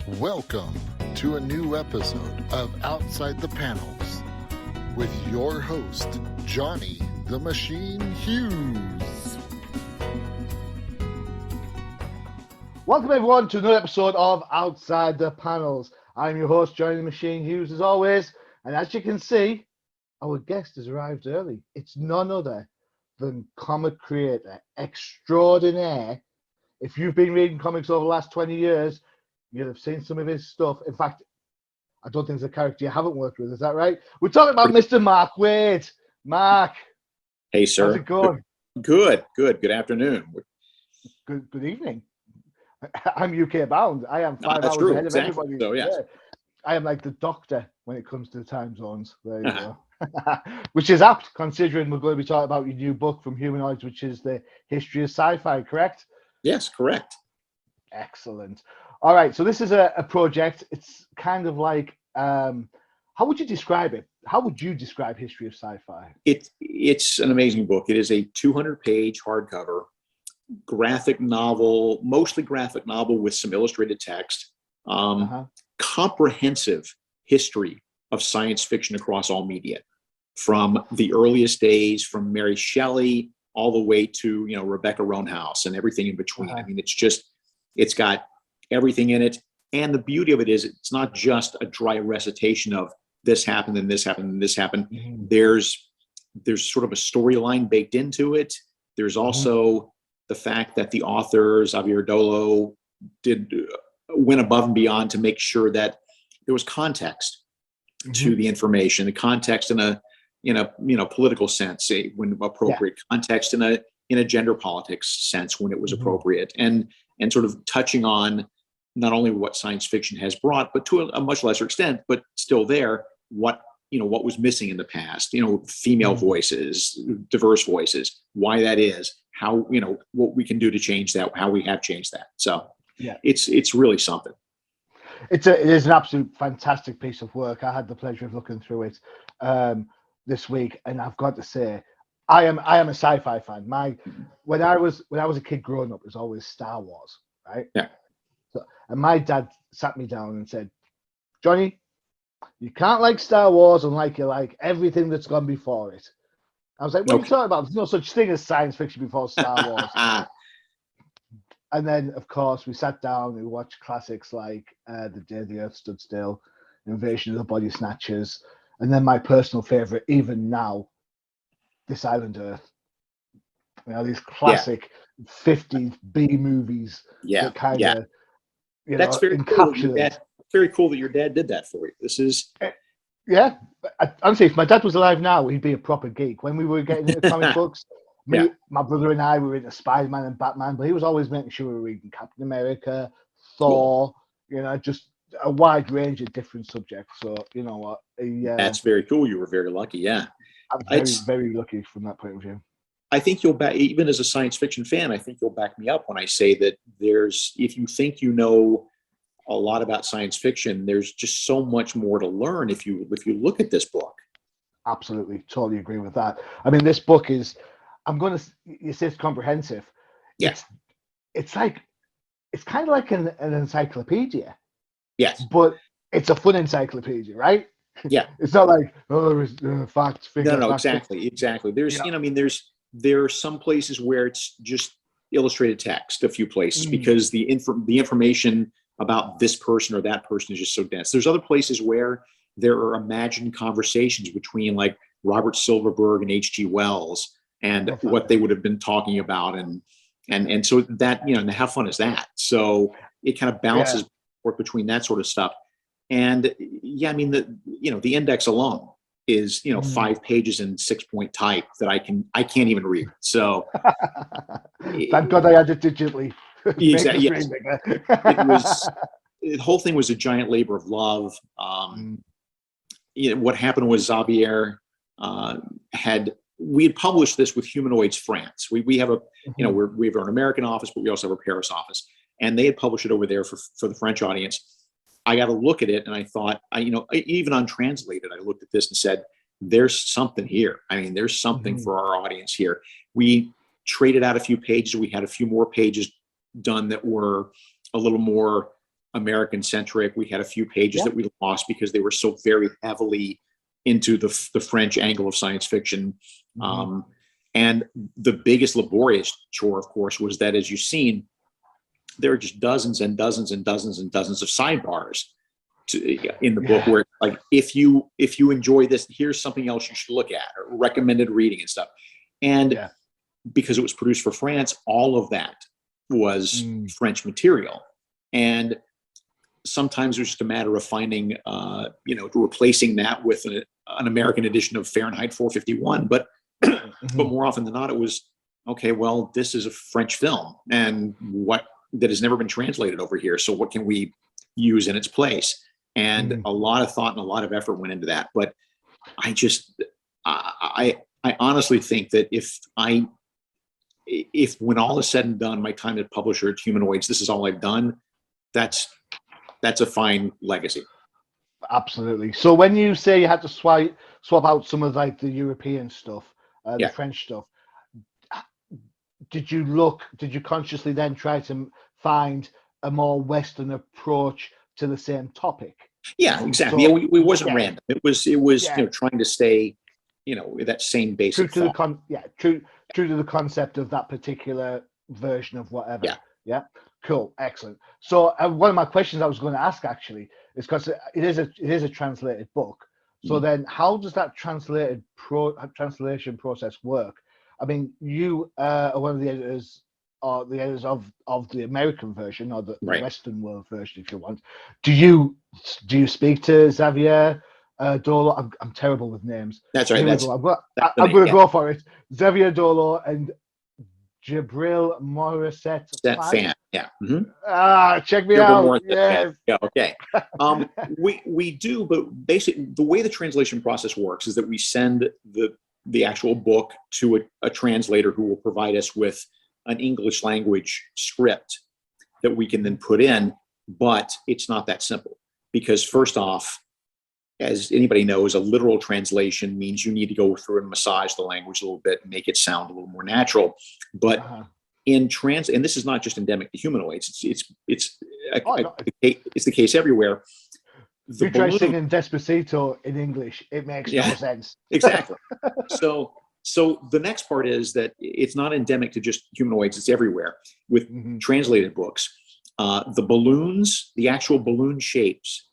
Welcome to a new episode of Outside the Panels with your host, Johnny the Machine Hughes. Welcome everyone to another episode of Outside the Panels. I'm your host, Johnny the Machine Hughes, as always. And as you can see, our guest has arrived early. It's none other than comic creator extraordinaire. If you've been reading comics over the last 20 years, you'll have seen some of his stuff. In fact, I don't think there's a character you haven't worked with. Is that right? We're talking about Mr. Mark Waid. Mark. Hey, sir. How's it going? Good. Good afternoon. Good evening. I'm UK bound. I am 5 hours true. ahead of Exactly. everybody. So, yes. I am like the doctor when it comes to the time zones. There you go. Which is apt, considering we're going to be talking about your new book from Humanoids, which is the History of Sci-Fi, correct? Yes, correct. Excellent. All right, so this is a project. It's kind of like, how would you describe it? How would you describe History of Sci-Fi? It's an amazing book. It is a 200-page hardcover graphic novel, mostly graphic novel with some illustrated text. Comprehensive history of science fiction across all media, from the earliest days, from Mary Shelley all the way to Rebecca Roanhouse and everything in between. I mean, it's got everything in it, and the beauty of it is it's not just a dry recitation of this happened and this happened and this happened. There's sort of a storyline baked into it. There's also the fact that the author Xavier Dollo went above and beyond to make sure that there was context to the information, the context in a political sense when appropriate, context in a gender politics sense when it was appropriate, and sort of touching on not only what science fiction has brought, but to a much lesser extent, but still there, what was missing in the past, female voices, diverse voices, why that is, how, what we can do to change that, how we have changed that. So it's really something. It is an absolute fantastic piece of work. I had the pleasure of looking through it this week, and I've got to say, I am a sci-fi fan. When I was a kid growing up, it was always Star Wars, right? Yeah. So, and my dad sat me down and said, Johnny, you can't like Star Wars unlike you like everything that's gone before it. I was like, what are you talking about? There's no such thing as science fiction before Star Wars. And then, of course, we sat down and we watched classics like The Day the Earth Stood Still, Invasion of the Body Snatchers, and then my personal favorite, even now, This Island Earth. These classic 50s B movies that kind of, that's very encapsulate. Very cool that your dad did that for you. This is... Yeah. Honestly, if my dad was alive now, he'd be a proper geek. When we were getting into comic books, my brother and I were into Spider-Man and Batman, but he was always making sure we were reading Captain America, Thor, just a wide range of different subjects. So, you know what? That's very cool. You were very lucky. Yeah. I'm very, very lucky from that point of view. I think you'll back, even as a science fiction fan, I think you'll back me up when I say that if you think you know a lot about science fiction, there's just so much more to learn if you look at this book. Absolutely. Totally agree with that. I mean, this book is, you say it's comprehensive. Yes. It's kind of like an encyclopedia. Yes. But it's a fun encyclopedia, right? Yeah. It's not like, facts, figures. No, exactly. There's, there are some places where it's just illustrated text, a few places, because the information about this person or that person is just so dense. There's other places where there are imagined conversations between like Robert Silverberg and H.G. Wells and what they would have been talking about. And so that, and how fun is that? So it kind of bounces work between that sort of stuff. And the index alone is, 5 pages in 6-point type that I can't even read. So thank God I had it digitally. Exactly. Yes. The whole thing was a giant labor of love. What happened was Xavier we had published this with Humanoids France. We have we have an American office, but we also have a Paris office, and they had published it over there for the French audience. I got to look at it, and I thought, even untranslated, I looked at this and said, "There's something here. I mean, there's something for our audience here." We traded out a few pages. We had a few more pages done that were a little more American centric. We had a few pages that we lost because they were so very heavily into the French angle of science fiction. And the biggest laborious chore, of course, was that, as you've seen, there are just dozens and dozens and dozens and dozens of sidebars in the book where, like, if you enjoy this, here's something else you should look at, or recommended reading and stuff. And because it was produced for France, all of that was French material. And sometimes it was just a matter of finding, replacing that with an American edition of Fahrenheit 451. But but more often than not, it was, okay, well, this is a French film, and that has never been translated over here. So what can we use in its place? And a lot of thought and a lot of effort went into that. But I honestly think that if when all is said and done, my time as publisher at Humanoids, this is all I've done, that's a fine legacy. Absolutely. So when you say you had to swap out some of like the European stuff, the French stuff, did you consciously then try to find a more Western approach to the same topic? Yeah, exactly. So, we wasn't random. It was trying to stay, that same basic true to the concept of that particular version of whatever. Yeah. Cool. Excellent. So one of my questions I was going to ask actually is, because it is a translated book. So then how does that translation process work? I mean, you are one of the editors, or the editors of the American version, or the Western world version, if you want. Do you speak to Xavier Dollo? I'm terrible with names. That's right. I'm going to go for it. Xavier Dollo and Djibril Morissette-Phan. Check me out. Yes. Yeah. Okay. We do, but basically the way the translation process works is that we send the actual book to a translator who will provide us with an English language script that we can then put in. But it's not that simple, because first off, as anybody knows, a literal translation means you need to go through and massage the language a little bit and make it sound a little more natural. But and this is not just endemic to Humanoids. It's the case everywhere. You try singing Despacito in English, it makes no sense. Exactly. So the next part is that it's not endemic to just Humanoids. It's everywhere with translated books. The balloons, the actual balloon shapes,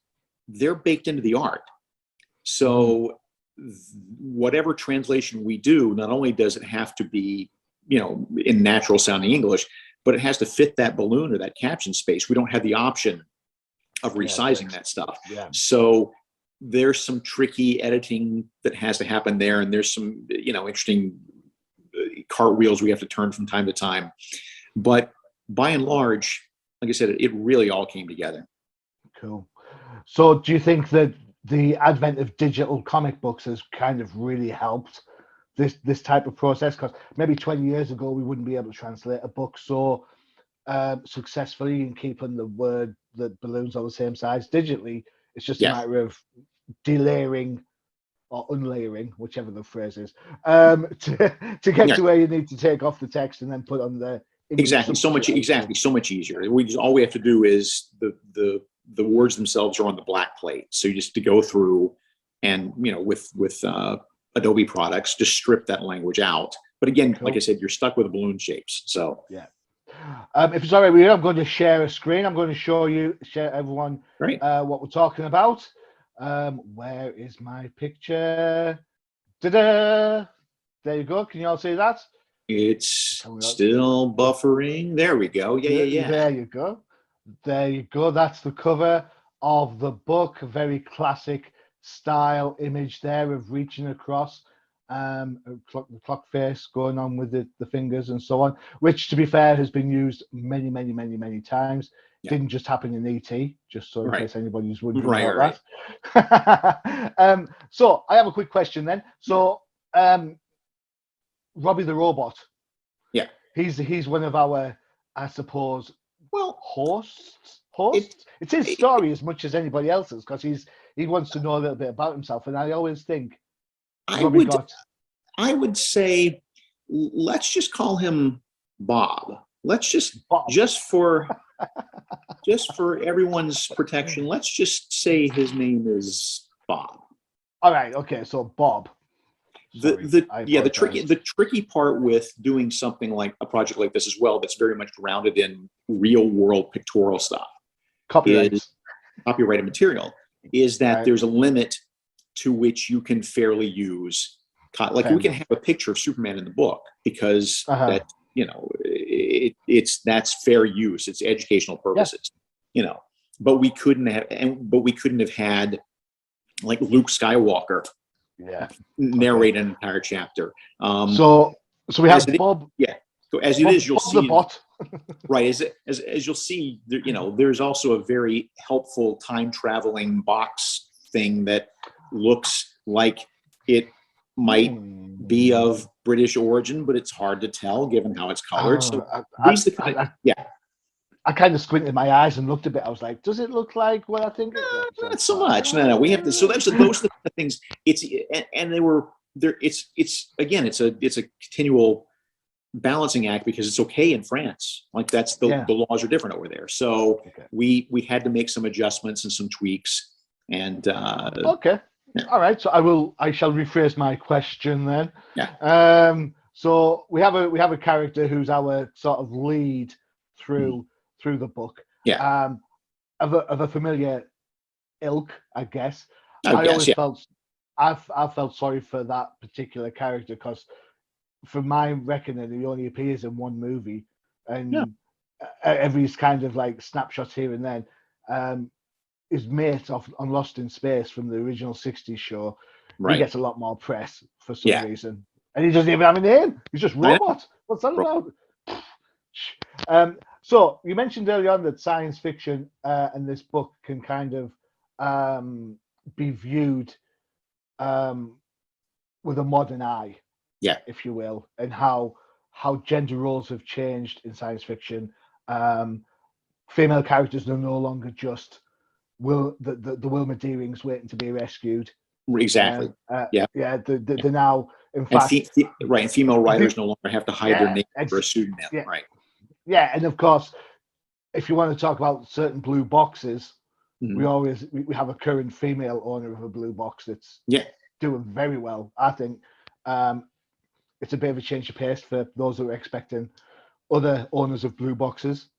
they're baked into the art. So whatever translation we do, not only does it have to be, in natural sounding English, but it has to fit that balloon or that caption space. We don't have the option of resizing that stuff. So there's some tricky editing that has to happen there. And there's some, interesting cartwheels we have to turn from time to time. But by and large, like I said, it really all came together. Cool. So do you think that the advent of digital comic books has kind of really helped this type of process? Because maybe 20 years ago, we wouldn't be able to translate a book so successfully and keeping the balloons are the same size. Digitally, it's just a matter of delayering or unlayering, whichever the phrase is, to get to where you need to take off the text and then put on the so much easier. All we have to do is the words themselves are on the black plate. So you just to go through and, with Adobe products, just strip that language out. But again, like I said, you're stuck with the balloon shapes. So if it's all right with you, I'm going to share a screen. I'm going to share everyone what we're talking about. Where is my picture? Ta-da! There you go. Can you all see that? It's still buffering. There we go. Yeah. There you go. That's the cover of the book. A very classic style image there of reaching across, the clock face going on with the fingers and so on, which, to be fair, has been used many times. Didn't just happen in ET, just so in case anybody's wondering about that. So I have a quick question then. So Robbie the Robot, he's one of our, I suppose, hosts. It's his story as much as anybody else's, because he wants to know a little bit about himself. And I always think I would say, let's just call him Bob. Let's just Bob. just for just for everyone's protection, let's just say his name is Bob. All right. Okay. So Bob. Sorry, the tricky part with doing something like a project like this as well, that's very much grounded in real world pictorial stuff, copyrighted material, is that right. there's a limit to which you can fairly use. Like we can have a picture of Superman in the book because that that's fair use. It's educational purposes, But we couldn't have had like Luke Skywalker narrate an entire chapter. So we have Bob. So as it Bob, is, you'll Bob see the bot. right. As you'll see, there's also a very helpful time traveling box thing that looks like it might be of British origin, but it's hard to tell given how it's colored. I kind of squinted my eyes and looked a bit. I was like, "Does it look like what I think?" Not so much. No. We have to. So those are the things. It's they were there. It's again. It's a continual balancing act because it's okay in France. Like that's the laws are different over there. So we had to make some adjustments and some tweaks. And all right. So I shall rephrase my question then. So we have a character who's our sort of lead through the book. Of a familiar ilk, I guess. I felt sorry for that particular character because, from my reckoning, he only appears in one movie, and every kind of like snapshots here and then. His mate on Lost in Space from the original '60s show, he gets a lot more press for some reason, and he doesn't even have a name. He's just Robot. What's that about? So you mentioned earlier on that science fiction and this book can kind of be viewed with a modern eye, if you will, and how gender roles have changed in science fiction. Female characters are no longer just the Wilma Deerings waiting to be rescued. Exactly. They're now, in fact, and female writers no longer have to hide their name for a pseudonym. Yeah, and of course, if you want to talk about certain blue boxes, we have a current female owner of a blue box that's doing very well. I think it's a bit of a change of pace for those who are expecting other owners of blue boxes.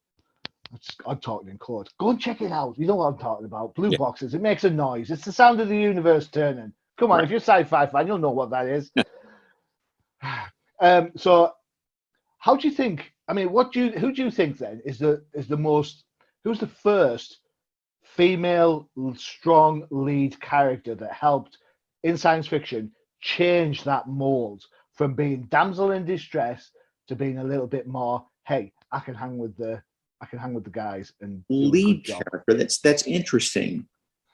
I'm talking in code. Go and check it out. You know what I'm talking about. Blue boxes. It makes a noise. It's the sound of the universe turning. Come on, if you're a sci-fi fan, you'll know what that is. So, how do you think? I mean, who do you think then is the most? Who's the first female strong lead character that helped in science fiction change that mold from being damsel in distress to being a little bit more? Hey, I can hang with the guys and lead character. That's interesting.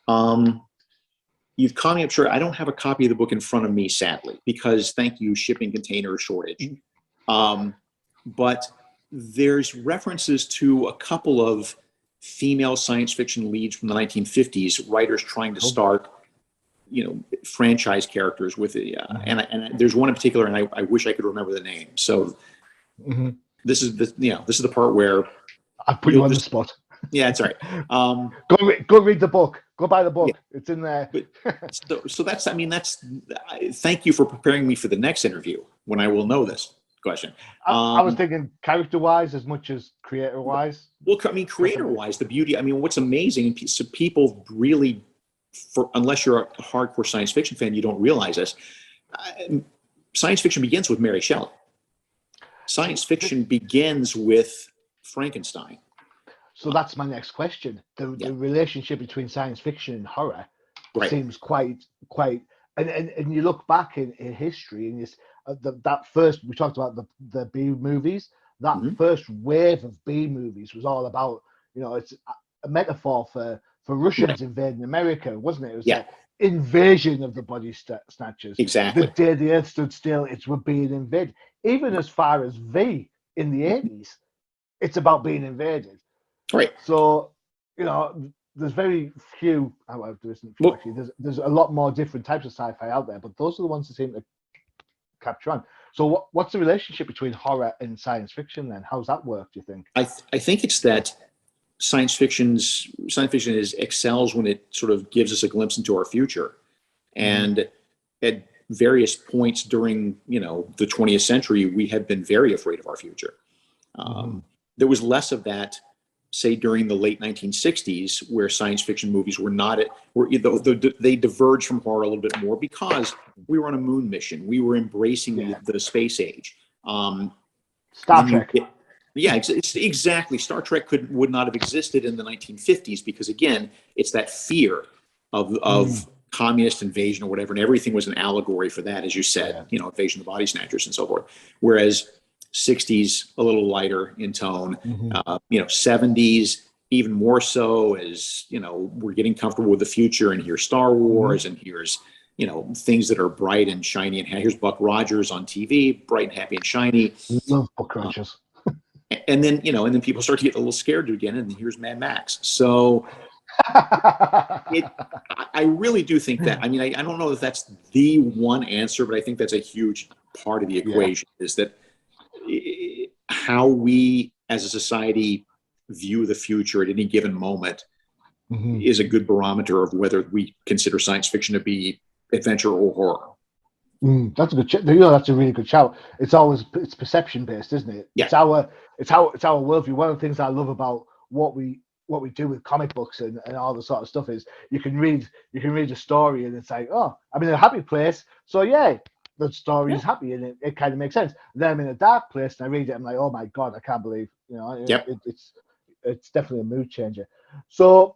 You've caught me up short. I don't have a copy of the book in front of me, sadly, because thank you, shipping container shortage. But there's references to a couple of female science fiction leads from the 1950s, writers trying to start, franchise characters with it. And there's one in particular, and I wish I could remember the name. So this is the part where I put you on the spot. Yeah, it's all right. Go read the book. Go buy the book. It's in there. So that's. Thank you for preparing me for the next interview when I will know this question. I was thinking character-wise as much as creator-wise. Well, creator-wise, the beauty. What's amazing, and so people really, unless you're a hardcore science fiction fan, you don't realize this. Science fiction begins with Mary Shelley. Science fiction begins with Frankenstein. So that's my next question. The relationship between science fiction and horror seems quite, and you look back in history, and that first, we talked about the B movies, that first wave of B movies was all about, it's a metaphor for Russians invading America, wasn't it? It was the invasion of the body snatchers. Exactly. The day the earth stood still, we're being invaded. Even as far as V in the 80s, it's about being invaded. Right. So, there's very few. Well, there isn't few, actually. There's a lot more different types of sci-fi out there, but those are the ones that seem to capture on. So, what's the relationship between horror and science fiction then? How's that work? Do you think? I think it's that science fiction excels when it sort of gives us a glimpse into our future. And at various points during, the 20th century, we have been very afraid of our future. There was less of that, say, during the late 1960s, where science fiction movies were not they diverged from horror a little bit more because we were on a moon mission. We were embracing the space age. Star Trek. Exactly. Star Trek would not have existed in the 1950s because, again, it's that fear of communist invasion or whatever, and everything was an allegory for that, as you said, invasion of the body snatchers and so forth. Whereas 60s, a little lighter in tone, 70s, even more so, as, we're getting comfortable with the future, and here's Star Wars, and here's, things that are bright and shiny, and here's Buck Rogers on TV, bright and happy and shiny. Love Buck Rogers. And then, and then people start to get a little scared again, and here's Mad Max. So I really do think that, I mean, I don't know if that's the one answer, but I think that's a huge part of the equation, is that how we as a society view the future at any given moment is a good barometer of whether we consider science fiction to be adventure or horror. That's a good. That's a really good shout. It's perception based, isn't it? Yeah. It's our worldview. One of the things I love about what we do with comic books and all the sort of stuff is you can read a story and it's like, oh, I'm in a happy place, so the story is happy and it kind of makes sense. And then I'm in a dark place and I read it, I'm like, oh my god, I can't believe, it's definitely a mood changer. So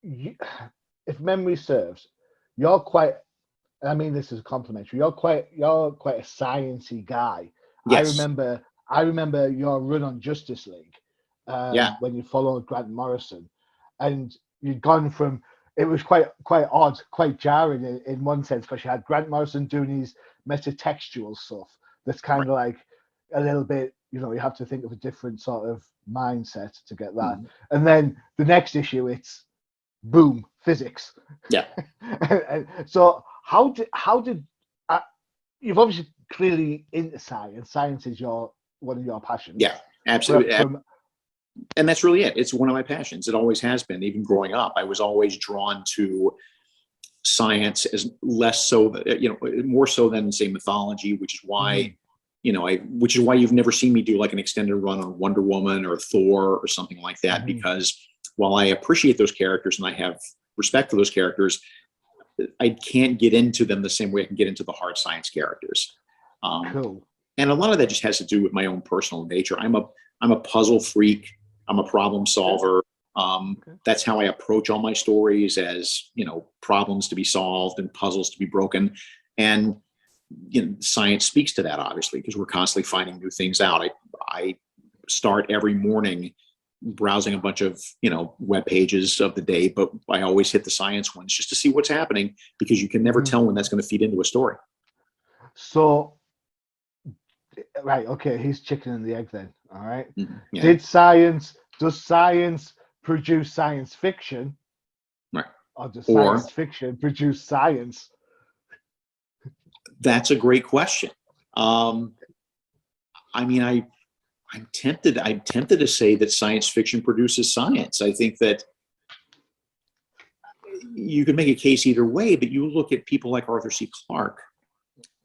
if memory serves, you're quite, and I mean this is a compliment, you're quite a sciencey guy. Yes. I remember your run on Justice League when you followed Grant Morrison, and you'd gone from, it was quite odd, quite jarring in one sense, because you had Grant Morrison doing his metatextual stuff that's kind of like a little bit, you have to think of a different sort of mindset to get that. And then the next issue, it's boom, physics. Yeah. And so how did you've obviously clearly into science. Science is one of your passions. Yeah, absolutely. And that's really it. It's one of my passions. It always has been. Even growing up, I was always drawn to science, as less so, more so than, say, mythology, which is why, which is why you've never seen me do like an extended run on Wonder Woman or Thor or something like that. Because while I appreciate those characters and I have respect for those characters, I can't get into them the same way I can get into the hard science characters. Cool. And a lot of that just has to do with my own personal nature. I'm a puzzle freak. I'm a problem solver. That's how I approach all my stories, as, problems to be solved and puzzles to be broken. And science speaks to that, obviously, because we're constantly finding new things out. I start every morning browsing a bunch of, web pages of the day, but I always hit the science ones just to see what's happening, because you can never tell when that's going to feed into a story. So, right, okay, he's chicken and the egg then. All right. Yeah. Does science produce science fiction? Right. Or does science fiction produce science? That's a great question. I mean, I'm tempted to say that science fiction produces science. I think that you could make a case either way, but you look at people like Arthur C. Clarke,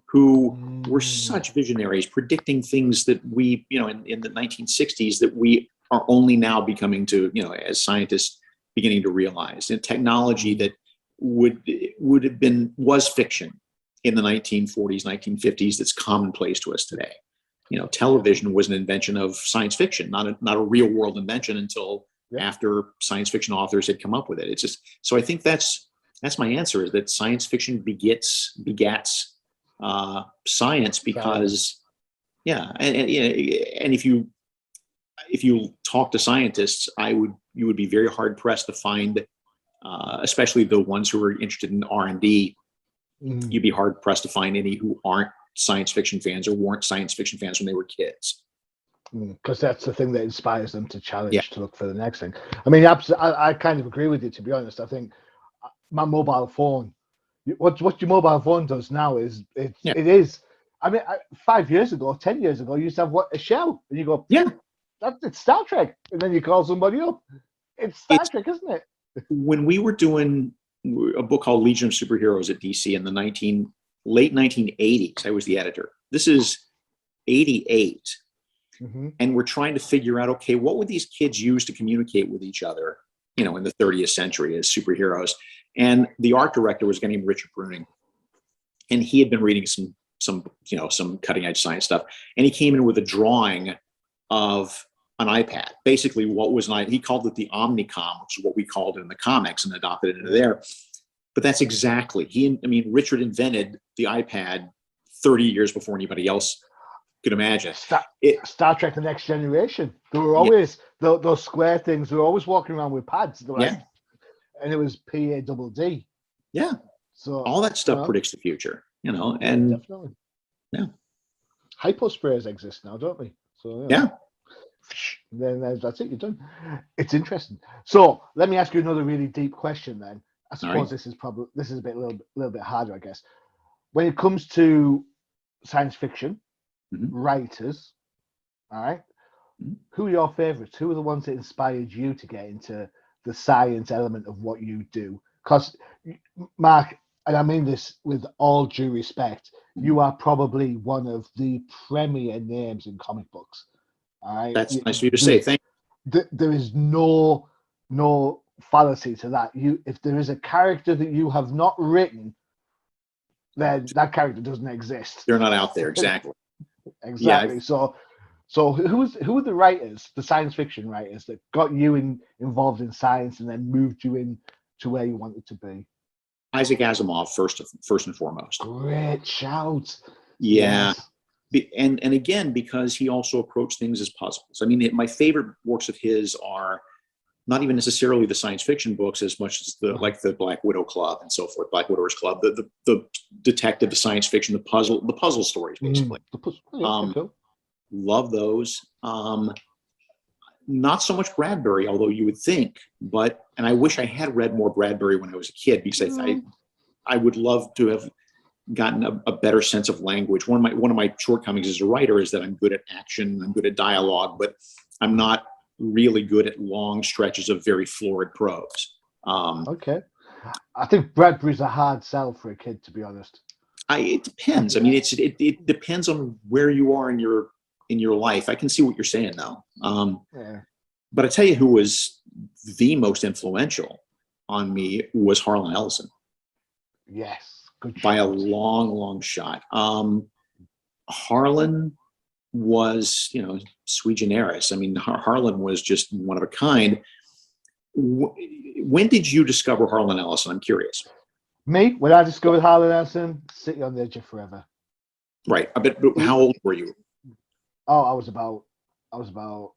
who were such visionaries, predicting things that we, in the 1960s, that we are only now becoming to, as scientists, beginning to realize. And technology that was fiction in the 1940s, 1950s, that's commonplace to us today. Television was an invention of science fiction, not a real world invention until after science fiction authors had come up with it. It's just, so I think that's my answer, is that science fiction begats science, because and if you talk to scientists, you would be very hard pressed to find, especially the ones who are interested in R&D, you'd be hard pressed to find any who aren't science fiction fans or weren't science fiction fans when they were kids. Because that's the thing that inspires them to challenge, to look for the next thing. I mean, I kind of agree with you, to be honest. I think my mobile phone, what your mobile phone does now is it is. I mean, 5 years ago, 10 years ago, you used to have a shell, and you go, it's Star Trek, and then you call somebody up. It's Star Trek, isn't it? When we were doing a book called Legion of Superheroes at DC in the late 1980s, I was the editor. This is 88. And we're trying to figure out, okay, what would these kids use to communicate with each other, in the 30th century as superheroes? And the art director was a guy named Richard Bruning. And he had been reading some cutting edge science stuff. And he came in with a drawing of an iPad. Basically, he called it the Omnicom, which is what we called it in the comics, and adopted it into there. But that's exactly, Richard invented the iPad 30 years before anybody else could imagine. Star Trek: The Next Generation. There were always those square things. They were always walking around with pads. And it was PADD. Yeah. So all that stuff predicts the future, and definitely. Yeah. Hypo sprayers exist now, don't they? So yeah. Then that's it. You're done. It's interesting. So let me ask you another really deep question. Then I suppose this is a little bit harder, I guess. When it comes to science fiction writers, all right, who are your favorites? Who are the ones that inspired you to get into the science element of what you do? Because, Mark, and I mean this with all due respect, you are probably one of the premier names in comic books. All right, that's nice of you to say. Thank you. There is no fallacy to that. If there is a character that you have not written, then that character doesn't exist. They're not out there. Exactly. Exactly. Yeah, so who are the writers, the science fiction writers that got you involved in science and then moved you in to where you wanted to be? Isaac Asimov, first and foremost. Great shout. Yeah. Yes. And again, because he also approached things as puzzles. My favorite works of his are not even necessarily the science fiction books as much as the Black Widow Club and so forth, Black Widowers Club, the detective, the science fiction, the puzzle stories, basically. Cool. Love those. Not so much Bradbury, although you would think, and I wish I had read more Bradbury when I was a kid, because I would love to have gotten a better sense of language. One of my shortcomings as a writer is that I'm good at action, I'm good at dialogue, but I'm not really good at long stretches of very florid prose. Okay. I think Bradbury's a hard sell for a kid, to be honest. It depends. It depends on where you are in your life. I can see what you're saying though. But I tell you who was the most influential on me was Harlan Ellison. Yes. Good by a long shot. Harlan was, sui generis. Harlan was just one of a kind. When did you discover Harlan Ellison? I'm curious. Me, when I discovered Harlan Ellison, City on the Edge of Forever. Right. But how old were you? Oh, I was about. So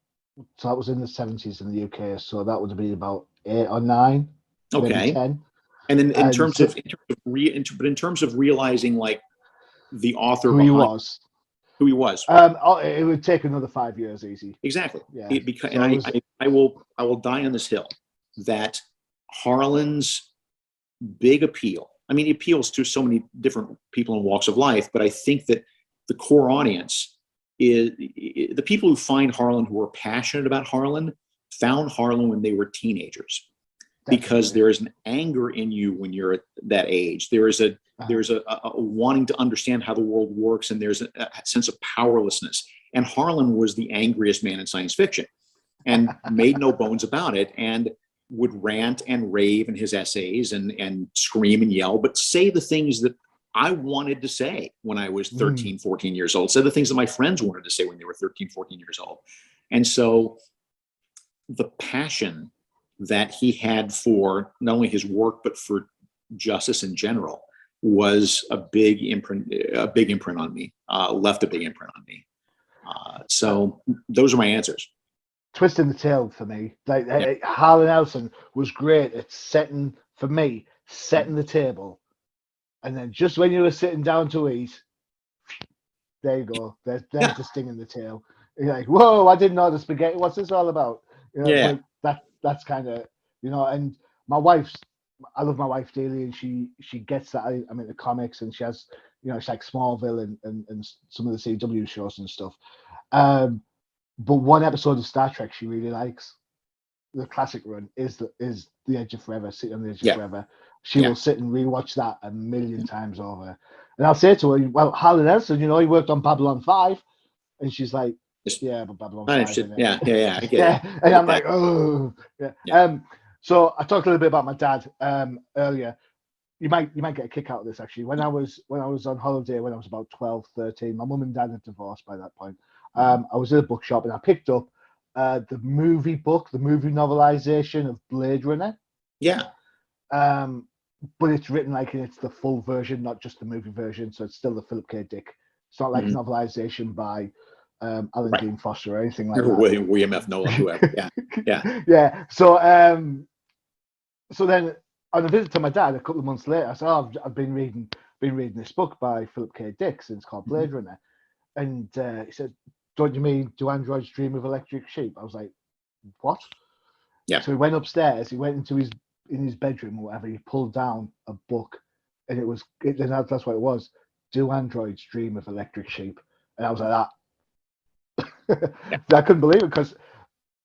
that was in the 70s in the UK. So that would have been about 8 or 9. Okay. Maybe 10. And then in terms of realizing like the author who he was. It would take another 5 years easy. Exactly. Yeah. I will die on this hill that Harlan's big appeal. He appeals to so many different people in walks of life, but I think that the core audience is the people who find Harlan, who are passionate about Harlan, found Harlan when they were teenagers. Definitely. Because there is an anger in you when you're at that age. There's a wanting to understand how the world works, and there's a sense of powerlessness. And Harlan was the angriest man in science fiction, and made no bones about it, and would rant and rave in his essays and scream and yell, but say the things that I wanted to say when I was 13, 14 years old, said the things that my friends wanted to say when they were 13, 14 years old. And so the passion that he had for not only his work, but for justice in general was a big imprint on me, left a big imprint on me. So those are my answers. Twisting the tail for me. Harlan Ellison was great at setting the table. And then just when you were sitting down to eat, there you go. There's the sting in the tail. You're like, whoa, I didn't know the spaghetti. What's this all about? That's kind of, and I love my wife dearly, and she gets that I'm into comics, and she has, it's like Smallville and some of the CW shows and stuff. But one episode of Star Trek she really likes, the classic run, is the Edge of Forever, City on the Edge of Forever. She will sit and rewatch that a million times over. And I'll say to her, well, Harlan Ellison, he worked on Babylon 5. And she's like, yeah, but Babylon 5. Isn't it? Yeah, I get it. And I'm like, oh. Yeah. So I talked a little bit about my dad earlier. You might get a kick out of this, actually. When I was on holiday, when I was about 12, 13, my mum and dad had divorced by that point. I was in a bookshop and I picked up the movie novelization of Blade Runner. Yeah. But it's written like it's the full version, not just the movie version. So it's still the Philip K. Dick. It's not like a novelization by Alan Dean Foster or anything like that. William F. Nolan, whoever. Yeah. So then on a visit to my dad a couple of months later, I said, I've been reading this book by Philip K. Dick, and it's called Blade Runner. And he said, don't you mean Do Androids Dream of Electric Sheep? I was like, what? Yeah. So he went upstairs, he went into his bedroom or whatever, he pulled down a book, and that's what it was. Do Androids Dream of Electric Sheep? And I was like that. I couldn't believe it, because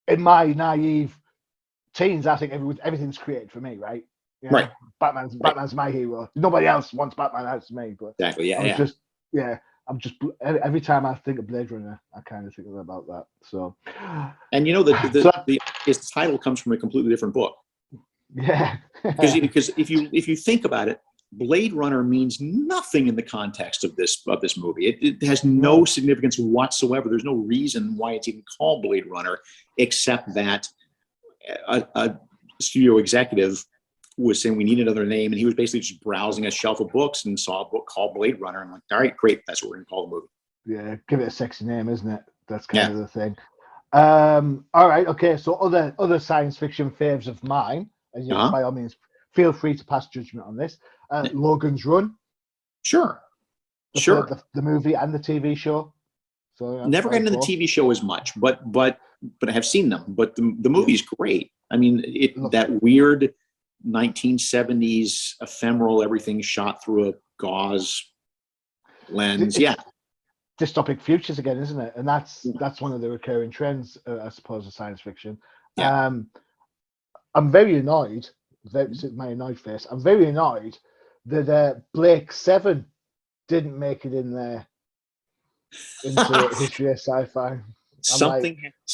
in my naive teens, I think everything's created for me, right? Right. Batman's my hero. Nobody else wants Batman as me. But exactly. I'm just every time I think of Blade Runner, I kind of think about that. So, and the title comes from a completely different book. Yeah. because if you think about it, Blade Runner means nothing in the context of this movie. It has no significance whatsoever. There's no reason why it's even called Blade Runner, except that a studio executive was saying we need another name, and he was basically just browsing a shelf of books and saw a book called Blade Runner. I'm like, all right, great, that's what we're gonna call the movie. Yeah, give it a sexy name, isn't it? That's kind of the thing. All right, okay. So other science fiction faves of mine, and by all means, feel free to pass judgment on this. Logan's Run. Sure. The movie and the TV show. So never gotten into the TV show as much, but I have seen them. But the movie's great. I mean, that weird 1970s ephemeral, everything shot through a gauze lens. Dystopic futures again, isn't it? And that's one of the recurring trends, I suppose, of science fiction. I'm very annoyed. My annoyed face. I'm very annoyed that Blake 7 didn't make it in there into History of Sci-Fi.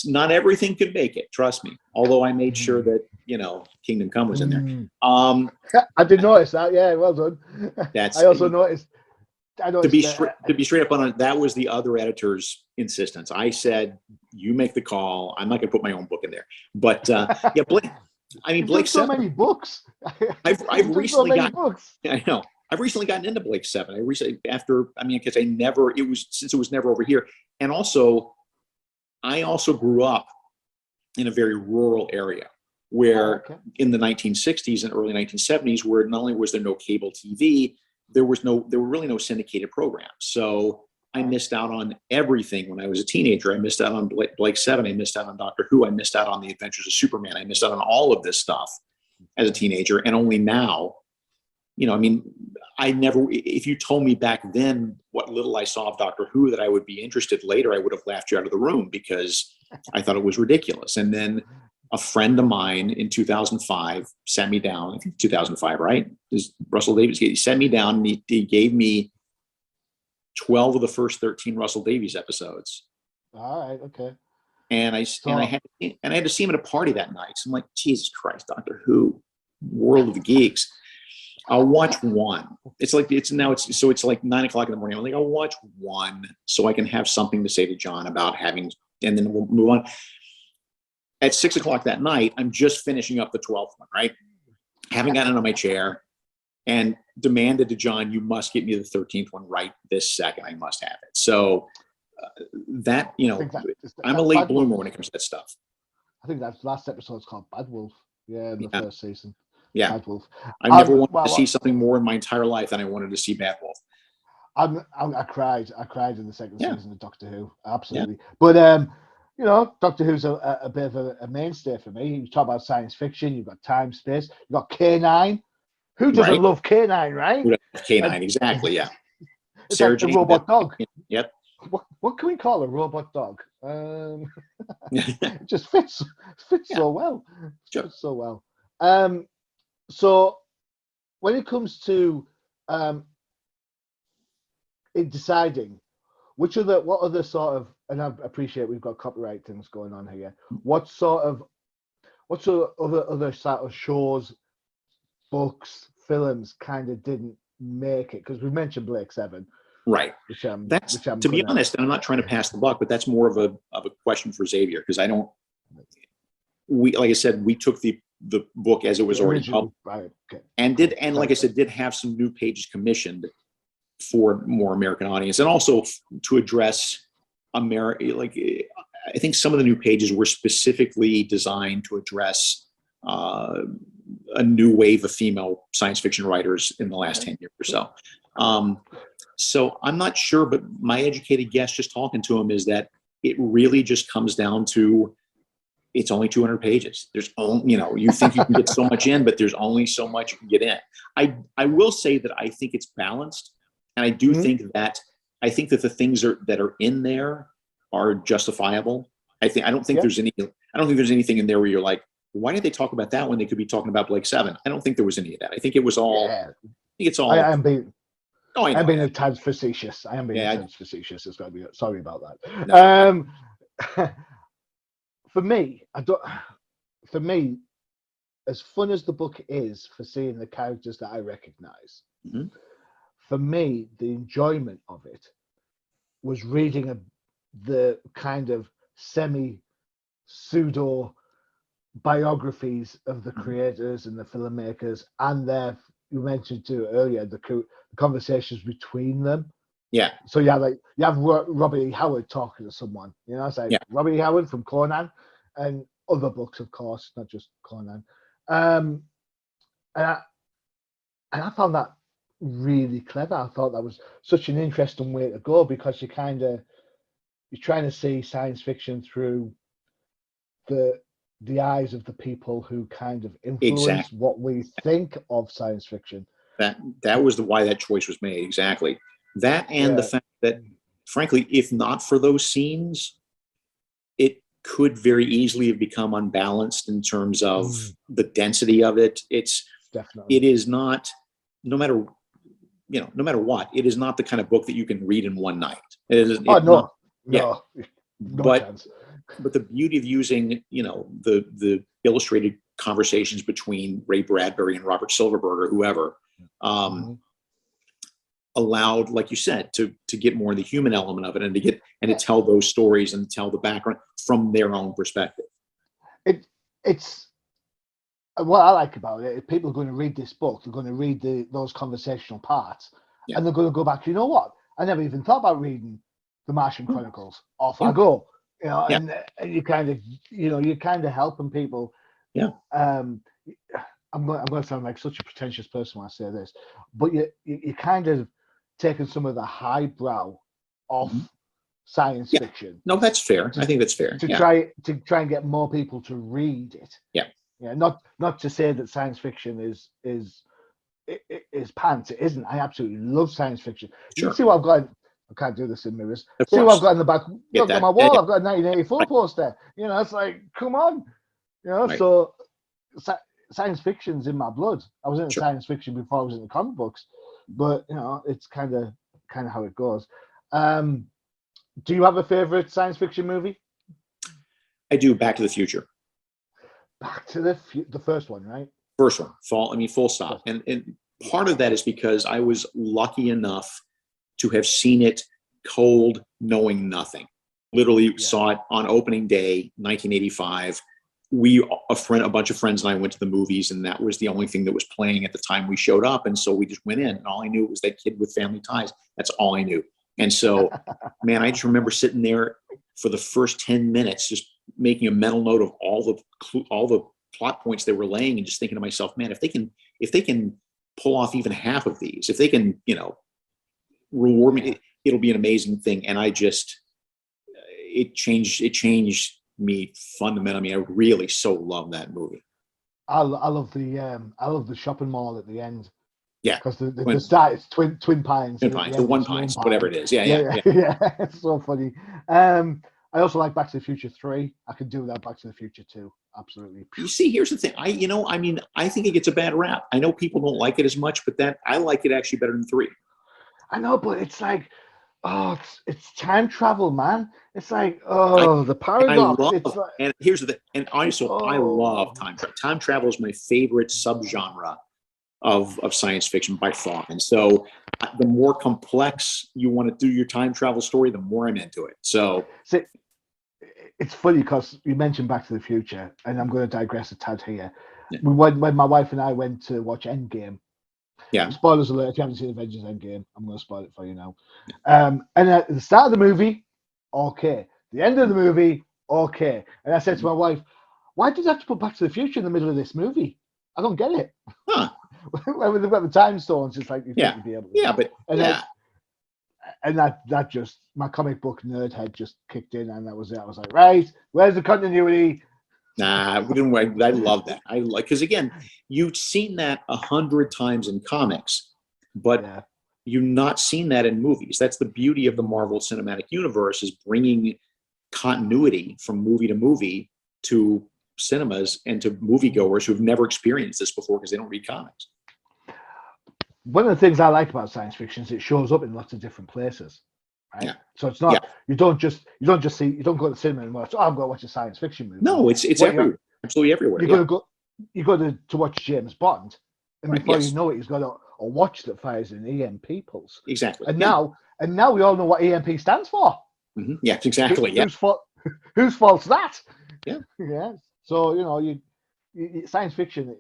Not everything could make it, trust me. Although I made sure that Kingdom Come was in there. I did notice that. Yeah, well done. I also noticed. To be straight up on it, that was the other editor's insistence. I said, "You make the call. I'm not going to put my own book in there." But Blake. I mean, Blake 7. So many books. I've recently gotten. Books. I know. I've recently gotten into Blake 7. Because since it was never over here, and also, I also grew up in a very rural area where in the 1960s and early 1970s, where not only was there no cable TV, there were really no syndicated programs. So I missed out on everything when I was a teenager. I missed out on Blake 7. I missed out on Doctor Who. I missed out on The Adventures of Superman. I missed out on all of this stuff as a teenager. And only now, if you told me back then what little I saw of Doctor Who that I would be interested later, I would have laughed you out of the room because I thought it was ridiculous. And then a friend of mine in 2005 sat me down, I think 2005, right? Russell Davies, he sat me down and he gave me 12 of the first 13 Russell Davies episodes. All right, okay. And I had to see him at a party that night. So I'm like, Jesus Christ, Doctor Who, World of the Geeks. I'll watch one. It's like 9 o'clock in the morning. I'm like, I'll watch one so I can have something to say to John about having, and then we'll move on. At 6 o'clock that night, I'm just finishing up the 12th one, right? Haven't gotten out of my chair and demanded to John, you must get me the 13th one right this second. I must have it. So I'm a late bloomer when it comes to that stuff. I think that last episode's called Bad Wolf. Yeah, in the first season. Yeah. Bad Wolf. I never wanted to see something more in my entire life than I wanted to see Bad Wolf. I cried in the second season of Doctor Who. Absolutely. Yeah. But Doctor Who's a bit of a mainstay for me. You talk about science fiction, you've got time, space, you've got K9. Who doesn't love K9, right? K9, exactly, yeah. It's Sarah like the robot dog. Yep. what can we call a robot dog? It just fits so well. Sure. Fits so well. So when it comes to in deciding what other sort of, and I appreciate we've got copyright things going on here. What sort of other sort of shows, books, films kind of didn't make it? Because we mentioned Blake 7. Right. That's to be honest, and I'm not trying to pass the buck, but that's more of a question for Xavier, because like I said, we took the book as it was already up, right, okay. and like I said, did have some new pages commissioned for more American audience, and also to address America. Like, I think some of the new pages were specifically designed to address a new wave of female science fiction writers in the last 10 years or so. So I'm not sure, but my educated guess just talking to him is that it really just comes down to, it's only 200 pages. There's only, you think you can get so much in, but there's only so much you can get in. I will say that I think it's balanced. And I do think that the things that are in there are justifiable. I don't think there's anything in there where you're like, why did they talk about that when they could be talking about Blake 7? I don't think there was any of that. I think it was all, I think it's all. I'm being a tad facetious. Facetious. It's got to be. Sorry about that. No. For me, as fun as the book is for seeing the characters that I recognize, for me, the enjoyment of it was reading the kind of semi-pseudo biographies of the creators and the filmmakers, and you mentioned too earlier, the conversations between them. Yeah. So you have Robbie Howard talking to someone, Robbie Howard from Conan and other books, of course, not just Conan. And I found that really clever. I thought that was such an interesting way to go, because you're trying to see science fiction through the eyes of the people who kind of influence what we think of science fiction. That was why that choice was made. Exactly. That, and the fact that, frankly, if not for those scenes, it could very easily have become unbalanced in terms of the density of it. It is not, no matter what, it is not the kind of book that you can read in one night. No chance. But the beauty of using, the illustrated conversations between Ray Bradbury and Robert Silverberg or whoever, allowed, like you said, to get more of the human element of it, and to tell those stories and tell the background from their own perspective. It's what I like about it. If people are going to read this book, they're going to read those conversational parts, and they're going to go back. You know what? I never even thought about reading the Martian Chronicles. Off I go. And you kind of, you're kind of helping people. Yeah. I'm going to sound like such a pretentious person when I say this, but you kind of taking some of the highbrow off science fiction. No, that's fair. I think that's fair. To try and get more people to read it. Yeah. Yeah. Not to say that science fiction is pants. It isn't. I absolutely love science fiction. Sure. You can see what I've got. I can't do this in mirrors. See what I've got in the back. Look at my wall. I've got a 1984 poster. It's like, come on. So science fiction's in my blood. I was into science fiction before I was into comic books, but it's kind of how it goes. Do you have a favorite science fiction movie? I do. Back to the Future. Back to the first one, right? First one. Full stop. And part of that is because I was lucky enough to have seen it cold, knowing nothing. Literally saw it on opening day, 1985. A bunch of friends and I went to the movies, and that was the only thing that was playing at the time we showed up. And so we just went in, and all I knew was that kid with family ties. That's all I knew. And so, man, I just remember sitting there for the first 10 minutes, just making a mental note of all the plot points they were laying, and just thinking to myself, man, if they can pull off even half of these, if they can, reward me, it'll be an amazing thing. And it changed me fundamentally. I really so love that movie. I love the shopping mall at the end. Yeah. Because the start is Twin Pines. Twin Pines, the One Pines, whatever it is. Yeah. Yeah. It's so funny. I also like Back to the Future 3. I could do that Back to the Future 2. Absolutely. You see, here's the thing. I think it gets a bad rap. I know people don't like it as much, but I like it actually better than 3. I know, but it's like, oh, it's time travel, man. It's like, the paradox. And here's the thing. And also, I love time travel. Time travel is my favorite subgenre of science fiction by far. And so the more complex you want to do your time travel story, the more I'm into it. So it's funny because you mentioned Back to the Future, and I'm going to digress a tad here. Yeah. When my wife and I went to watch Endgame, yeah, spoilers alert, if you haven't seen Avengers Endgame, I'm going to spoil it for you now. And at the start of the movie, okay. The end of the movie, okay. And I said to my wife, why did you have to put Back to the Future in the middle of this movie? I don't get it. Huh. When they've got the time stones, it's like you Yeah. think you'd be able to. Yeah, but and that just, my comic book nerd head just kicked in, and that was it. I was like, right, where's the continuity? Nah, we didn't. I love that. I like, because again, you've seen that 100 times in comics, but you've not seen that in movies. That's the beauty of the Marvel Cinematic Universe, is bringing continuity from movie to movie to cinemas and to moviegoers who've never experienced this before because they don't read comics. One of the things I like about science fiction is it shows up in lots of different places, right? Yeah. So it's not you don't go to the cinema and watch. Oh, I'm going to watch a science fiction movie. No, it's everywhere, absolutely everywhere. You got to watch James Bond, and before you know it, he's got a watch that fires an EMP pulse. Exactly. And now we all know what EMP stands for. Mm-hmm. Yeah, exactly. Whose fault's that? Yeah. Yeah. So you science fiction.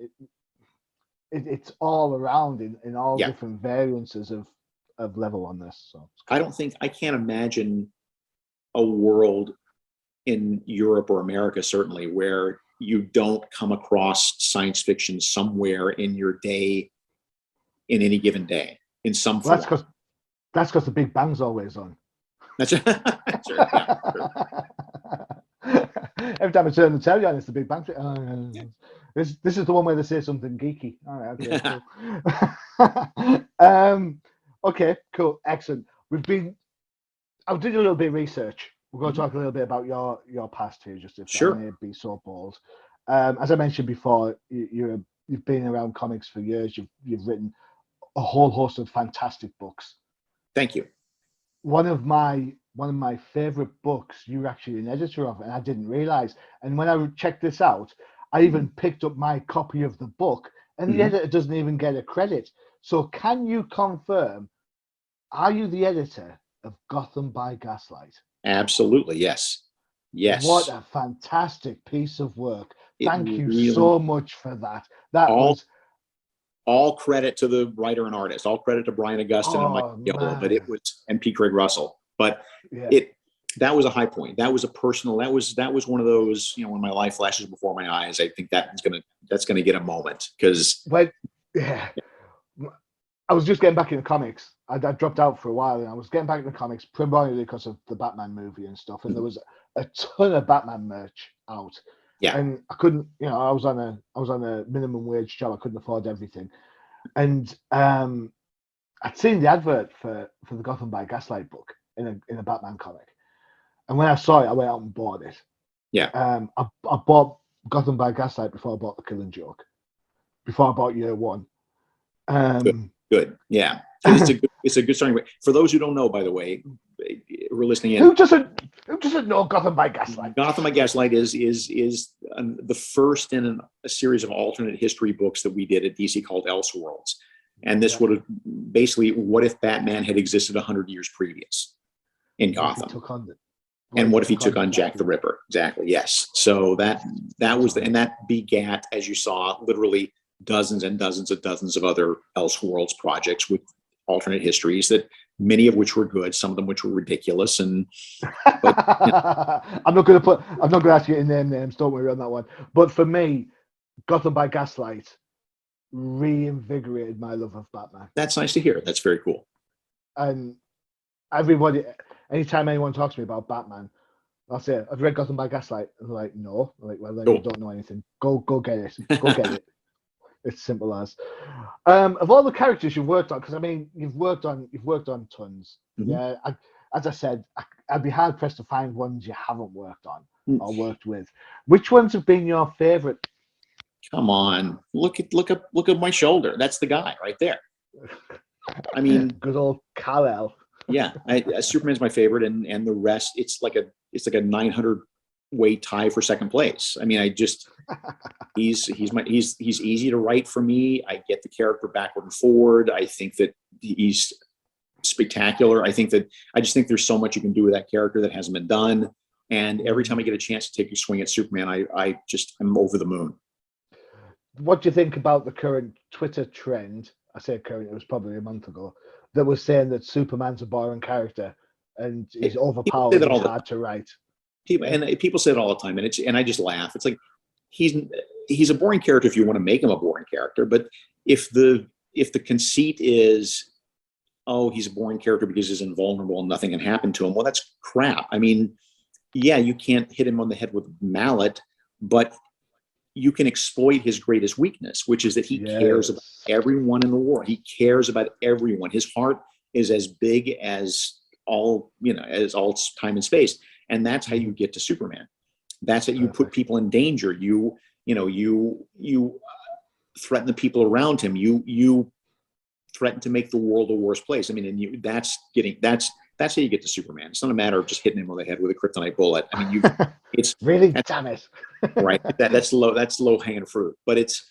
It's all around in all different variances of level on this. So I can't imagine a world in Europe or America, certainly, where you don't come across science fiction somewhere in your day, in any given day, in some form. That's because the Big Bang's always on. That's right. Yeah, sure. Every time I turn the telly on, it's the Big Bang. This is the one where they say something geeky. All right, okay, cool. Okay, cool, excellent. I did a little bit of research. We're going to talk a little bit about your past here, just if I may be so bold. As I mentioned before, you've been around comics for years. You've written a whole host of fantastic books. Thank you. One of my favorite books you're actually an editor of, and I didn't realize. And when I checked this out, I even picked up my copy of the book, and the editor doesn't even get a credit. So can you confirm, are you the editor of Gotham by Gaslight? Absolutely, yes. Yes. What a fantastic piece of work. Thank you so much for that. Was all credit to the writer and artist, all credit to Brian Augustine and Mike Yellow, but it was, and P. Craig Russell. But that was a high point. That was a personal, that was one of those, when my life flashes before my eyes, I think that's gonna get a moment, because I was just getting back into comics. I dropped out for a while, and I was getting back into comics primarily because of the Batman movie and stuff. And there was a ton of Batman merch out. Yeah. And I couldn't, I was on a minimum wage job. I couldn't afford everything. And I'd seen the advert for the Gotham by Gaslight book in a Batman comic. And when I saw it, I went out and bought it. Yeah. I bought Gotham by Gaslight before I bought The Killing Joke. Before I bought Year One. Good. Yeah. It's a good starting point. For those who don't know, by the way, who are listening in, who doesn't know Gotham by Gaslight? Gotham by Gaslight is the first in a series of alternate history books that we did at DC called Elseworlds. And this would have basically, what if Batman had existed 100 years previous in Gotham? And what if he took on Jack the Ripper? Exactly. Yes. So that was and that begat, as you saw, literally dozens and dozens of other Elseworlds projects with alternate histories, that many of which were good, some of them which were ridiculous. And I'm not going to ask you to name names. Don't worry on that one. But for me, Gotham by Gaslight reinvigorated my love of Batman. That's nice to hear. That's very cool. And anytime anyone talks to me about Batman, I'll say, "Have you read Gotham by Gaslight?" And they're like, "No." I'm like, "Well, then you don't know anything. Go get it. Go get it." It's simple as. Of all the characters you've worked on, because I mean, you've worked on tons. Mhm. Yeah, as I said, I'd be hard pressed to find ones you haven't worked on or worked with. Which ones have been your favorite? Come on, look at my shoulder. That's the guy right there. I mean, Good old Kal-El. yeah, Superman's my favorite, and the rest, it's like a 900 weight tie for second place. I mean, he's easy to write for me. I get the character backward and forward. I think that he's spectacular. I just think there's so much you can do with that character that hasn't been done. And every time I get a chance to take a swing at Superman, I'm over the moon. What do you think about the current Twitter trend? I say current, it was probably a month ago, that was saying that Superman's a boring character and he's overpowered and hard to write. People say it all the time, and I just laugh. It's like he's a boring character if you want to make him a boring character, but if the conceit is, oh, he's a boring character because he's invulnerable and nothing can happen to him, well, that's crap. I mean, yeah, you can't hit him on the head with a mallet, but you can exploit his greatest weakness, which is that he cares about everyone in the world. He cares about everyone. His heart is as big as all time and space. And that's how you get to Superman. That's how you put people in danger. You threaten the people around him. You threaten to make the world a worse place. I mean, and that's how you get to Superman. It's not a matter of just hitting him on the head with a kryptonite bullet. I mean, it's really, damn it. Right. That's low hanging fruit, but it's,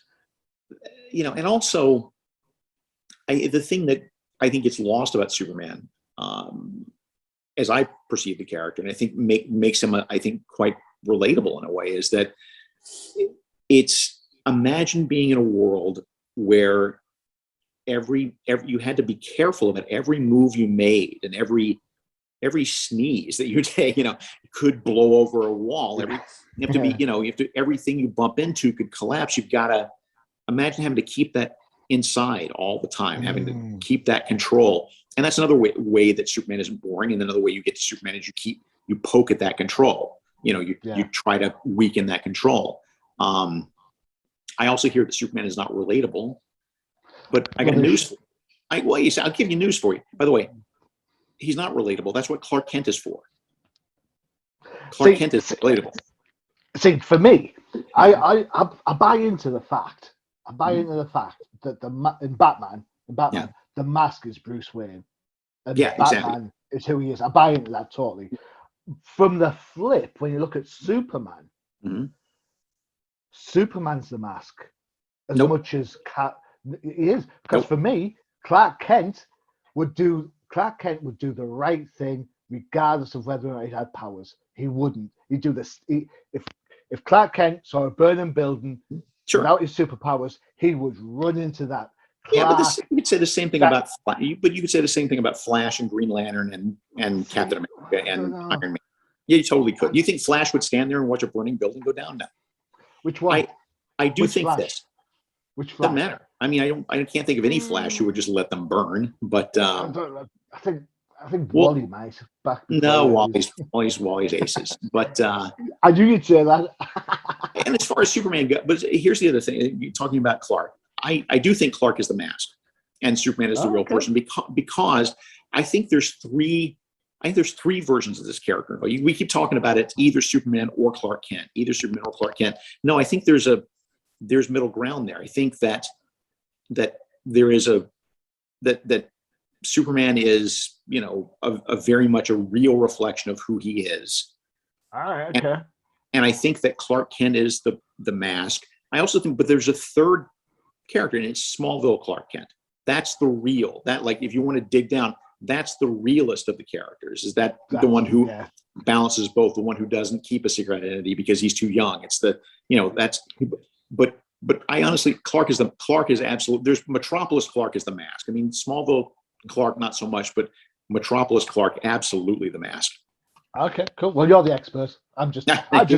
and also the thing that I think gets lost about Superman, as I perceive the character, and I think makes him, I think, quite relatable in a way, is that it's, imagine being in a world where you had to be careful about every move you made, and every sneeze that you take, could blow over a wall. You have to be, everything you bump into could collapse. You've got to imagine having to keep that inside all the time, having to keep that control. And that's another way that Superman isn't boring. And another way you get to Superman is you poke at that control. You try to weaken that control. I also hear that Superman is not relatable, but I got news for you. I'll give you news for you. By the way, he's not relatable. That's what Clark Kent is for. Clark Kent is relatable. See, for me, I buy into the fact. I buy into the fact that in Batman, the mask is Bruce Wayne, and Batman is who he is. I buy into that totally. From the flip, when you look at Superman, Superman's the mask as much as he is. Because for me, Clark Kent would do the right thing regardless of whether or not he had powers. He wouldn't. He'd do this. If Clark Kent saw a burning building without his superpowers, he would run into that. But you could say the same thing about Flash and Green Lantern and Captain America and Iron Man. Yeah, you totally could. You think Flash would stand there and watch a burning building go down? No. Which one? I do think Flash? This. Which Flash? Doesn't matter. I mean, I can't think of any Flash who would just let them burn. But I think Wally might. Wally's aces. But I knew you'd say that. And as far as Superman goes, but here's the other thing. You're talking about Clark. I do think Clark is the mask, and Superman is the real person, because I think there's three versions of this character. We keep talking about it, either Superman or Clark Kent, No, I think there's middle ground there. I think that there is that Superman is, a very much a real reflection of who he is. All right. Okay. And I think that Clark Kent is the mask. I also think, but there's a third character, and it's Smallville Clark Kent. That's the real. That, like, if you want to dig down, that's the realest of the characters. Is that the one who balances both? The one who doesn't keep a secret identity because he's too young. It's but I honestly, Clark is absolute. There's Metropolis Clark is the mask. I mean, Smallville Clark not so much, but Metropolis Clark absolutely the mask. Okay, cool. Well, you're the expert. I just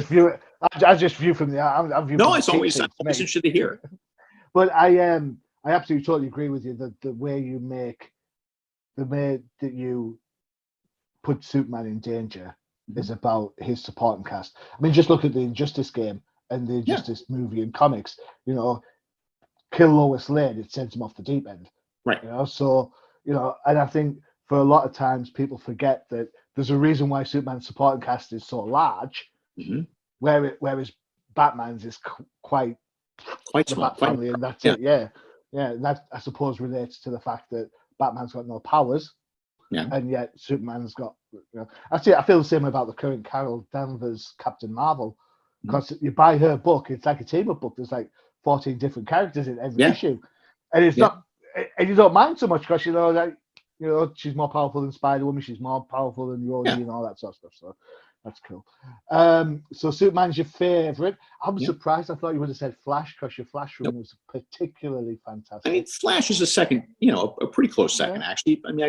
view from the. I'm no, it's always interested to hear. But I absolutely totally agree with you that the way that you put Superman in danger is about his supporting cast. I mean, just look at the Injustice game and the Injustice movie and comics. kill Lois Lane, it sends him off the deep end. Right. So and I think for a lot of times people forget that there's a reason why Superman's supporting cast is so large, whereas Batman's is quite small, Bat family, and that's it. And that I suppose relates to the fact that Batman's got no powers, and yet Superman's got. Actually, I feel the same about the current Carol Danvers Captain Marvel, because you buy her book, it's like a team-up book. There's like 14 different characters in every issue, and it's not, and you don't mind so much because she's more powerful than Spider-Woman, she's more powerful than Rhodey and all that sort of stuff. So that's cool. So Superman's your favorite. I'm surprised. I thought you would have said Flash, because your Flash run was particularly fantastic. I mean, Flash is a second, a pretty close second actually. I mean,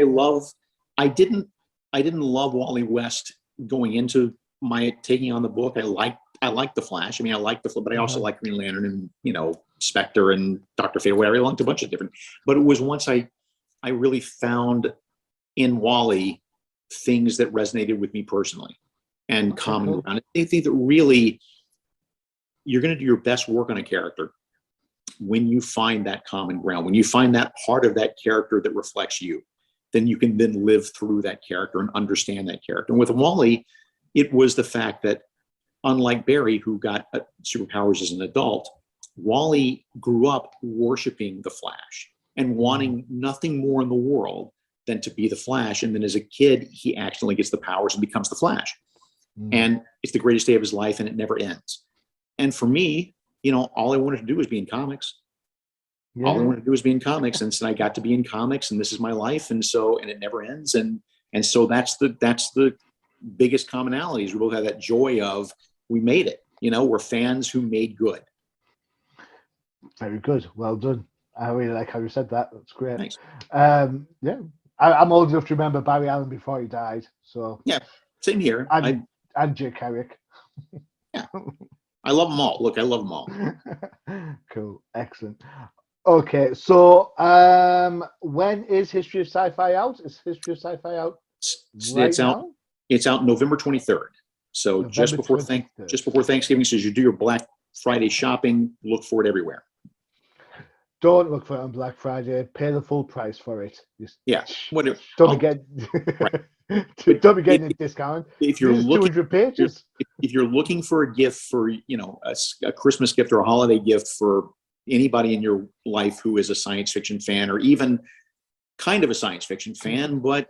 I didn't love Wally West going into my taking on the book. I liked the Flash. I mean, I liked but I also liked Green Lantern and Spectre and Dr. Fate. I liked a bunch of different. But it was once I really found in Wally things that resonated with me personally and common ground. I think that really you're going to do your best work on a character when you find that common ground, when you find that part of that character that reflects you. Then you can then live through that character and understand that character. And with Wally, it was the fact that unlike Barry, who got superpowers as an adult, Wally grew up worshiping the Flash and wanting nothing more in the world than to be the Flash. And then as a kid, he accidentally gets the powers and becomes the Flash. And it's the greatest day of his life, and it never ends. And for me, all I wanted to do was be in comics. All I wanted to do was be in comics. And so I got to be in comics, and this is my life. And it never ends. And so that's the biggest commonality, is we both have that joy of, we made it. We're fans who made good. Very good. Well done. I really like how you said that. That's great. Thanks. I'm old enough to remember Barry Allen before he died. So same here. And Jay Carrick. I love them all. Look, I love them all. Cool. Excellent. Okay, so when is History of Sci-Fi out? Is History of Sci-Fi out? It's out November 23rd. So November just before 23rd. Just before Thanksgiving. So as you do your Black Friday shopping, look for it everywhere. Don't look for it on Black Friday. Pay the full price for it. Whatever. Don't be getting a discount. If you're looking 200 pages. If you're looking for a gift for a Christmas gift or a holiday gift for anybody in your life who is a science fiction fan, or even kind of a science fiction fan, but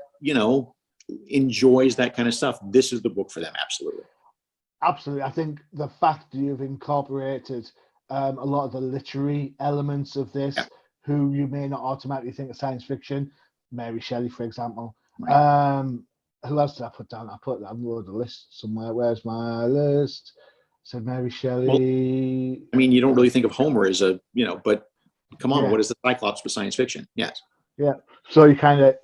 enjoys that kind of stuff, this is the book for them. Absolutely. I think the fact that you've incorporated a lot of the literary elements of this, who you may not automatically think of science fiction, Mary Shelley, for example. Who else did I put down? I wrote a list somewhere. Where's my list? Said Mary Shelley. Well, I mean, you don't really think of Homer as but come on, what is the Cyclops for science fiction? Yes. Yeah. So you kind of,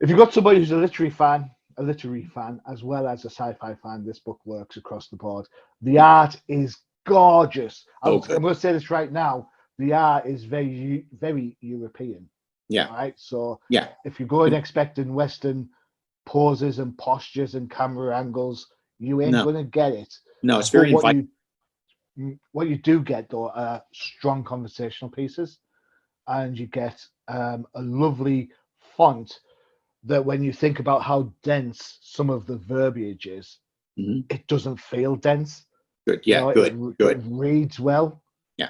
if you've got somebody who's a literary fan as well as a sci-fi fan, this book works across the board. The art is gorgeous. I'm going to say this right now. The art is very, very European. Yeah. Right. So if you're going expecting Western poses and postures and camera angles, you ain't going to get it. No, it's very inviting. What you do get, though, are strong conversational pieces, and you get a lovely font that, when you think about how dense some of the verbiage is, it doesn't feel dense. Good. Yeah. Good. It reads well. Yeah.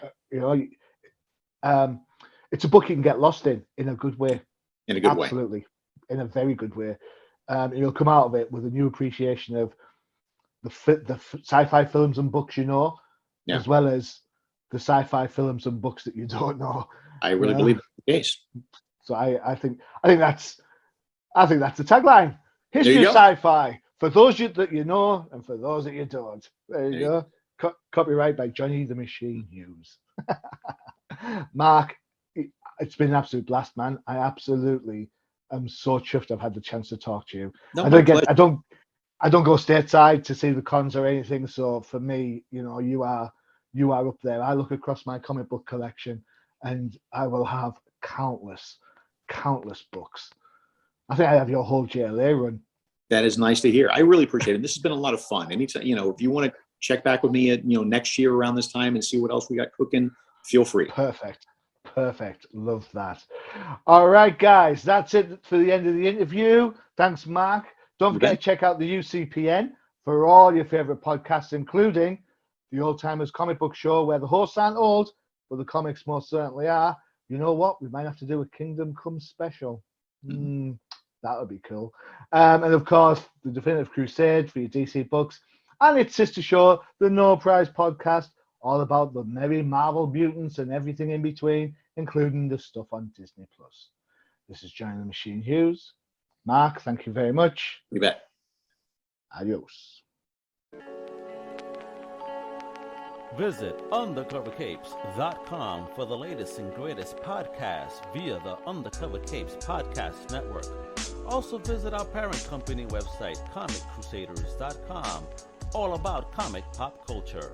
It's a book you can get lost in a good way. In a good way. Absolutely. In a very good way. You'll come out of it with a new appreciation of the sci-fi films and books as well as the sci-fi films and books that you don't know. I really believe that's the case. So I think that's the tagline. History of Sci-Fi, for those that you know and for those that you don't. There you go. Copyright by Johnny the Machine Hughes. Mark, it's been an absolute blast, man. I absolutely am so chuffed I've had the chance to talk to you. I don't go stateside to see the cons or anything. So for me, you are up there. I look across my comic book collection and I will have countless books. I think I have your whole JLA run. That is nice to hear. I really appreciate it. This has been a lot of fun. Anytime, if you want to check back with me at, next year around this time and see what else we got cooking, feel free. Perfect. Love that. All right, guys, that's it for the end of the interview. Thanks, Mark. Don't forget to check out the UCPN for all your favorite podcasts, including the Old Timers Comic Book Show, where the hosts aren't old, but the comics most certainly are. You know what? We might have to do a Kingdom Come special. That would be cool. And of course, the Definitive Crusade for your DC books, and its sister show, the No Prize Podcast, all about the merry Marvel mutants and everything in between, including the stuff on Disney+. This is Johnny the Machine Hughes. Mark, thank you very much. You bet. Adios. Visit undercovercapes.com for the latest and greatest podcasts via the Undercover Capes Podcast Network. Also visit our parent company website, comiccrusaders.shop, all about comic pop culture.